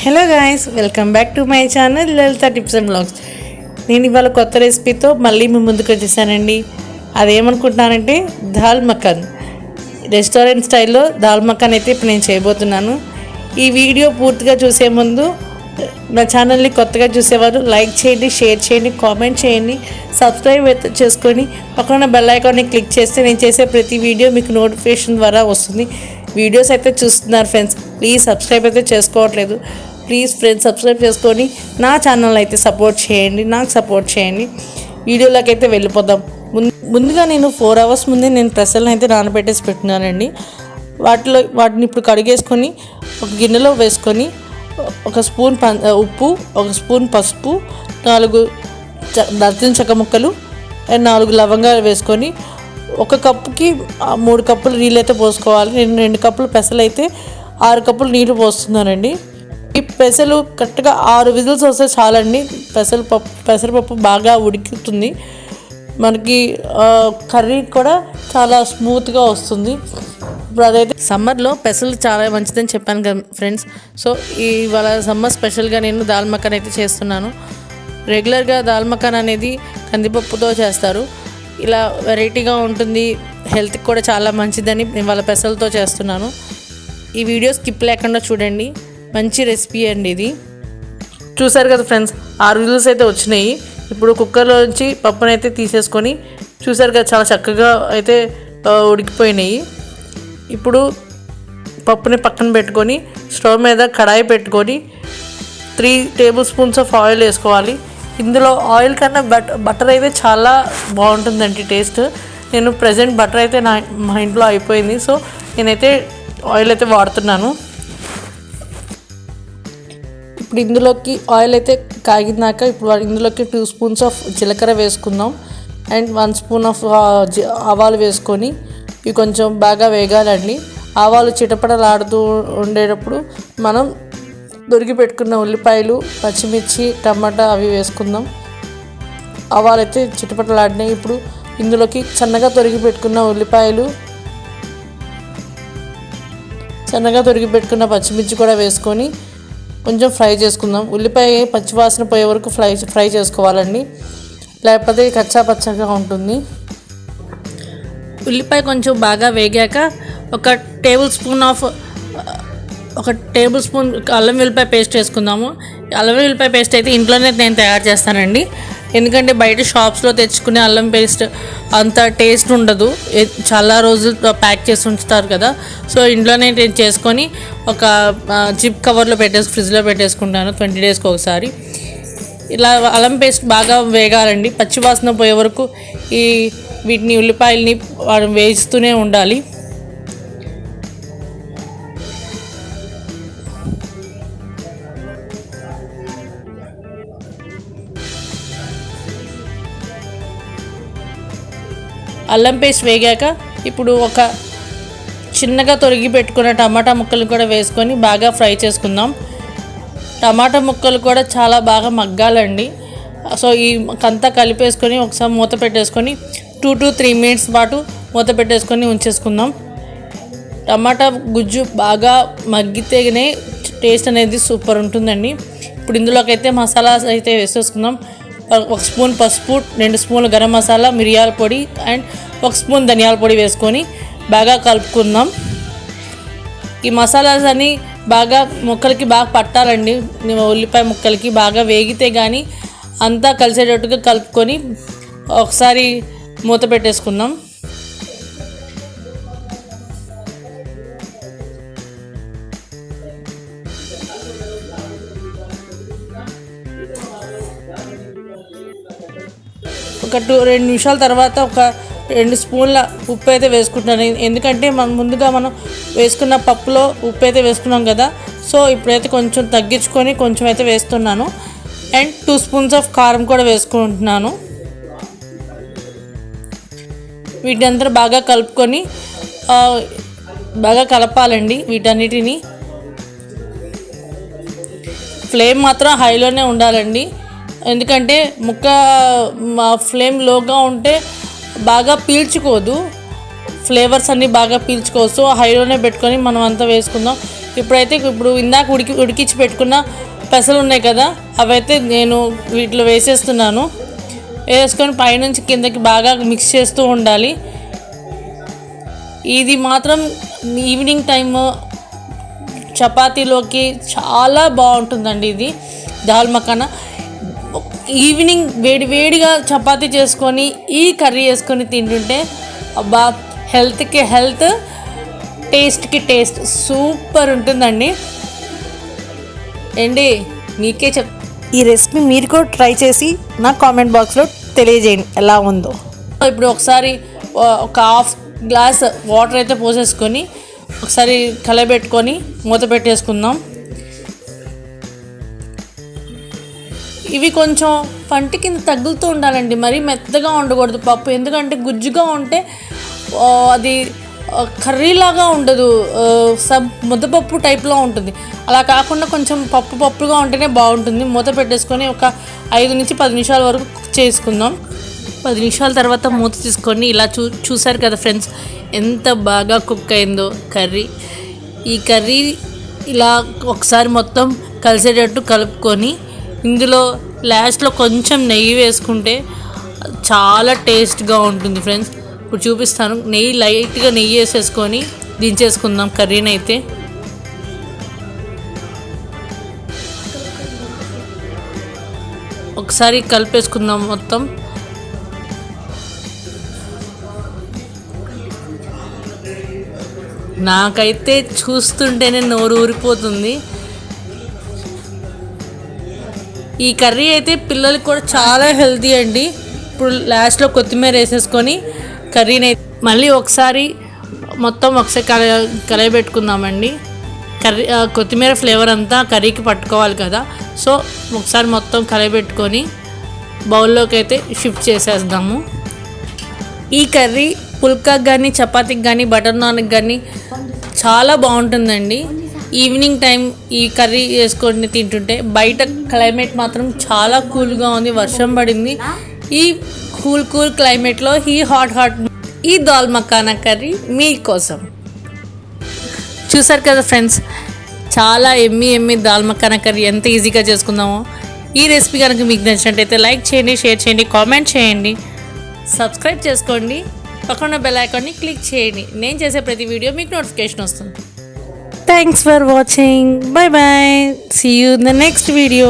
Hello guys, welcome back to my channel Lalitha tips and blogs. నేను ఇవాళ కొత్త రెసిపీతో మళ్ళీ మీ ముందుకు వచ్చేసానండి. అదేమనుకుంటున్నానంటే దాల్ మఖన్, రెస్టారెంట్ స్టైల్లో దాల్ మఖన్ అయితే ఇప్పుడు నేను చేయబోతున్నాను. ఈ వీడియో పూర్తిగా చూసే ముందు నా ఛానల్ని కొత్తగా చూసేవారు లైక్ చేయండి, షేర్ చేయండి, కామెంట్ చేయండి, సబ్స్క్రైబ్ చేసుకొని పక్కన బెల్ ఐకాన్ని క్లిక్ చేస్తే నేను చేసే ప్రతి వీడియో మీకు నోటిఫికేషన్ ద్వారా వస్తుంది. వీడియోస్ అయితే చూస్తున్నారు ఫ్రెండ్స్, ప్లీజ్ సబ్స్క్రైబ్ అయితే చేసుకోవట్లేదు. ప్లీజ్ ఫ్రెండ్స్ సబ్స్క్రైబ్ చేసుకొని నా ఛానల్ అయితే సపోర్ట్ చేయండి, నాకు సపోర్ట్ చేయండి. వీడియోలోకి అయితే వెళ్ళిపోదాం. ముందుగా నేను 4 hours ముందే నేను పెసలను అయితే నానబెట్టేసి పెట్టినానండి. వాటిని ఇప్పుడు కడిగేసుకొని ఒక గిన్నెలో వేసుకొని 1 స్పూన్ ఉప్పు, 1 స్పూన్ పసుపు, 4 దాల్చిన చెక్క ముక్కలు అండ్ 4 లవంగాలు వేసుకొని 1 కప్పుకి 3 కప్పులు నీళ్ళు అయితే పోసుకోవాలి. నేను 2 కప్పులు పెసలు అయితే 6 కప్పులు నీళ్ళు పోస్తున్నానండి. ఈ పెసలు కరెక్ట్గా 6 విజిల్స్ వస్తే చాలండి. పెసరపప్పు బాగా ఉడుకుతుంది, మనకి కర్రీ కూడా చాలా స్మూత్గా వస్తుంది. ఇప్పుడు అదైతే సమ్మర్లో పెసలు చాలా మంచిదని చెప్పాను కదా ఫ్రెండ్స్. సో ఇవాళ సమ్మర్ స్పెషల్గా నేను దాల్ మఖన్ అయితే చేస్తున్నాను. రెగ్యులర్గా దాల్ మఖన్ అనేది కందిపప్పుతో చేస్తారు, ఇలా వెరైటీగా ఉంటుంది, హెల్త్కి కూడా చాలా మంచిదని ఇవాళ పెసలతో చేస్తున్నాను. ఈ వీడియో స్కిప్ లేకుండా చూడండి, మంచి రెసిపీ అండి ఇది. చూసారు కదా ఫ్రెండ్స్, 6 విజిల్స్ అయితే వచ్చినాయి. ఇప్పుడు కుక్కర్లో నుంచి పప్పునైతే అయితే తీసేసుకొని చూసారు కదా చాలా చక్కగా అయితే ఉడికిపోయినాయి. ఇప్పుడు పప్పుని పక్కన పెట్టుకొని స్టవ్ మీద కడాయి పెట్టుకొని 3 టేబుల్ స్పూన్స్ ఆఫ్ ఆయిల్ వేసుకోవాలి. ఇందులో ఆయిల్ కన్నా బటర్ అయితే చాలా బాగుంటుందండి టేస్ట్. నేను ప్రజెంట్ బటర్ అయితే మా ఇంట్లో అయిపోయింది, సో నేనైతే ఆయిల్ అయితే వాడుతున్నాను. ఇప్పుడు ఇందులోకి ఆయిల్ అయితే కాగినాక ఇప్పుడు ఇందులోకి 2 స్పూన్స్ ఆఫ్ జీలకర్ర వేసుకుందాం అండ్ 1 స్పూన్ ఆఫ్ ఆవాలు వేసుకొని ఇవి కొంచెం బాగా వేగాలండి. ఆవాలు చిటపటలాడుతూ ఉండేటప్పుడు మనం దొరికి పెట్టుకున్న ఉల్లిపాయలు, పచ్చిమిర్చి, టమాటా అవి వేసుకుందాం. ఆవాలు అయితే చిటపటలాడినాయి. ఇప్పుడు ఇందులోకి సన్నగా తొరిగి పెట్టుకున్న ఉల్లిపాయలు, సన్నగా తొరిగి పెట్టుకున్న పచ్చిమిర్చి కూడా వేసుకొని కొంచెం ఫ్రై చేసుకుందాం. ఉల్లిపాయ పచ్చివాసన పోయే వరకు ఫ్రై చేసుకోవాలండి, లేకపోతే కచ్చా పచ్చగా ఉంటుంది. ఉల్లిపాయ కొంచెం బాగా వేగాక 1 టేబుల్ స్పూన్ అల్లం వెల్లిపాయ పేస్ట్ వేసుకుందాము. అల్లం వెల్లిపాయ పేస్ట్ అయితే ఇంట్లోనే నేను తయారు చేస్తానండి, ఎందుకంటే బయట షాప్స్లో తెచ్చుకునే అల్లం పేస్ట్ అంత టేస్ట్ ఉండదు, చాలా రోజులు ప్యాక్ చేసి ఉంచుతారు కదా. సో ఇంట్లోనే నేను చేసుకొని ఒక జిప్ కవర్లో ఫ్రిడ్జ్లో పెట్టేసుకుంటాను 20 డేస్కి ఒకసారి. ఇలా అల్లం పేస్ట్ బాగా వేగాలండి, పచ్చివాసన పోయే వరకు వీటిని ఉల్లిపాయలని వేస్తూనే ఉండాలి. అల్లం పేస్ట్ వేగాక ఇప్పుడు ఒక చిన్నగా తొరిగి పెట్టుకున్న టమాటా ముక్కలు కూడా వేసుకొని బాగా ఫ్రై చేసుకుందాం. టమాటా ముక్కలు కూడా చాలా బాగా మగ్గాలండి. సో అంతా కలిపేసుకొని ఒకసారి మూత పెట్టేసుకొని 2 to 3 minutes పాటు మూత పెట్టేసుకొని ఉంచేసుకుందాం. టమాటా గుజ్జు బాగా మగ్గితేనే టేస్ట్ అనేది సూపర్ ఉంటుందండి. ఇప్పుడు ఇందులోకి అయితే మసాలాస్ అయితే వేసేసుకుందాం. 1 స్పూన్ పసుపు, 2 స్పూన్లు గరం మసాలా, మిరియాల పొడి అండ్ 1 స్పూన్ ధనియాల పొడి వేసుకొని బాగా కలుపుకుందాం. ఈ మసాలాస్ అన్నీ బాగా ముక్కలకి బాగా పట్టాలండి, ఉల్లిపాయ ముక్కలకి బాగా వేగితే కానీ అంతా కలిసేటట్టుగా కలుపుకొని ఒకసారి మూత పెట్టేసుకుందాం. ఒక 2 నిమిషాల తర్వాత ఒక 2 స్పూన్ల ఉప్పు అయితే వేసుకుంటున్నాను, ఎందుకంటే ముందుగా మనం వేసుకున్న పప్పులో ఉప్పు అయితే వేసుకున్నాం కదా. సో ఇప్పుడైతే కొంచెం తగ్గించుకొని కొంచెం అయితే వేస్తున్నాను అండ్ 2 స్పూన్స్ ఆఫ్ కారం కూడా వేసుకుంటున్నాను. వీటంతా బాగా కలుపుకొని బాగా కలపాలండి వీటన్నిటిని. ఫ్లేమ్ మాత్రం హైలోనే ఉండాలండి, ఎందుకంటే ఫ్లేమ్ లోగా ఉంటే బాగా పీల్చుకోదు, ఫ్లేవర్స్ అన్నీ బాగా పీల్చుకోవచ్చు. హైలోనే పెట్టుకొని మనం అంతా వేసుకుందాం. ఇప్పుడు ఇందాక ఉడికించి పెట్టుకున్న పెసలు ఉన్నాయి కదా, అవైతే నేను వీటిలో వేసేస్తున్నాను. వేసుకొని పైనుంచి కిందకి బాగా మిక్స్ చేస్తూ ఉండాలి. ఇది మాత్రం ఈవినింగ్ టైమ్ చపాతీలోకి చాలా బాగుంటుందండి. ఇది దాల్ మఖానా ఈవినింగ్ వేడిగా చపాతీ చేసుకొని ఈ కర్రీ వేసుకొని తింటుంటే అబ్బా, హెల్త్కి హెల్త్, టేస్ట్కి టేస్ట్ సూపర్ ఉంటుందండి. ఏంటి మీకే ఈ రెసిపీ మీరు కూడా ట్రై చేసి నా కామెంట్ బాక్స్లో తెలియజేయండి ఎలా ఉందో. ఇప్పుడు ఒకసారి ఒక హాఫ్ గ్లాస్ వాటర్ అయితే పోసేసుకొని ఒకసారి కలబెట్టుకొని మూత పెట్టేసుకుందాం. ఇవి కొంచెం పంటి కింద తగులుతూ ఉండాలండి, మరీ మెత్తగా ఉండకూడదు పప్పు. ఎందుకంటే గుజ్జుగా ఉంటే అది కర్రీలాగా ఉండదు, ముద్దపప్పు టైప్లో ఉంటుంది. అలా కాకుండా కొంచెం పప్పుగా ఉంటేనే బాగుంటుంది. మూత పెట్టేసుకొని ఒక 5 నుంచి 10 నిమిషాల వరకు కుక్ చేసుకుందాం. 10 నిమిషాల తర్వాత మూత తీసుకొని ఇలా చూసారు కదా ఫ్రెండ్స్, ఎంత బాగా కుక్ అయిందో కర్రీ. ఈ కర్రీ ఇలా ఒకసారి మొత్తం కలిసేటట్టు కలుపుకొని ఇందులో లాస్ట్లో కొంచెం నెయ్యి వేసుకుంటే చాలా టేస్ట్గా ఉంటుంది ఫ్రెండ్స్. ఇప్పుడు చూపిస్తాను. లైట్గా నెయ్యి వేసేసుకొని దించేసుకుందాం కర్రీని అయితే. ఒకసారి కలిపేసుకుందాం మొత్తం. నాకైతే చూస్తుంటేనే నోరు ఊరిపోతుంది. ఈ కర్రీ అయితే పిల్లలకి కూడా చాలా హెల్తీ అండి. ఇప్పుడు లాస్ట్లో కొత్తిమీర వేసేసుకొని కర్రీని మళ్ళీ ఒకసారి కలయబెట్టుకుందామండి. కొత్తిమీర ఫ్లేవర్ అంతా కర్రీకి పట్టుకోవాలి కదా, సో ఒకసారి మొత్తం కలయబెట్టుకొని బౌల్లోకి అయితే షిఫ్ట్ చేసేద్దాము. ఈ కర్రీ పుల్కాకి కానీ, చపాతీకి కానీ, బటర్ నాన్కి కానీ చాలా బాగుంటుందండి. ఈవినింగ్ టైం ఈ కర్రీ వేసుకొని తింటుంటే, బయట క్లైమేట్ మాత్రం చాలా కూల్గా ఉంది, వర్షం పడింది. ఈ కూల్ క్లైమేట్లో ఈ హాట్ ఈ దాల్ మఖానా కర్రీ మీకోసం. చూసారు కదా ఫ్రెండ్స్, చాలా ఎమ్మి దాల్ మఖానా కర్రీ ఎంత ఈజీగా చేసుకుందామో. ఈ రెసిపీ కనుక మీకు నచ్చినట్టయితే లైక్ చేయండి, షేర్ చేయండి, కామెంట్ చేయండి, సబ్స్క్రైబ్ చేసుకోండి, పక్కన బెల్ ఐకాన్ని క్లిక్ చేయండి. నేను చేసే ప్రతి వీడియో మీకు నోటిఫికేషన్ వస్తుంది. Thanks for watching. Bye bye. See you in the next video.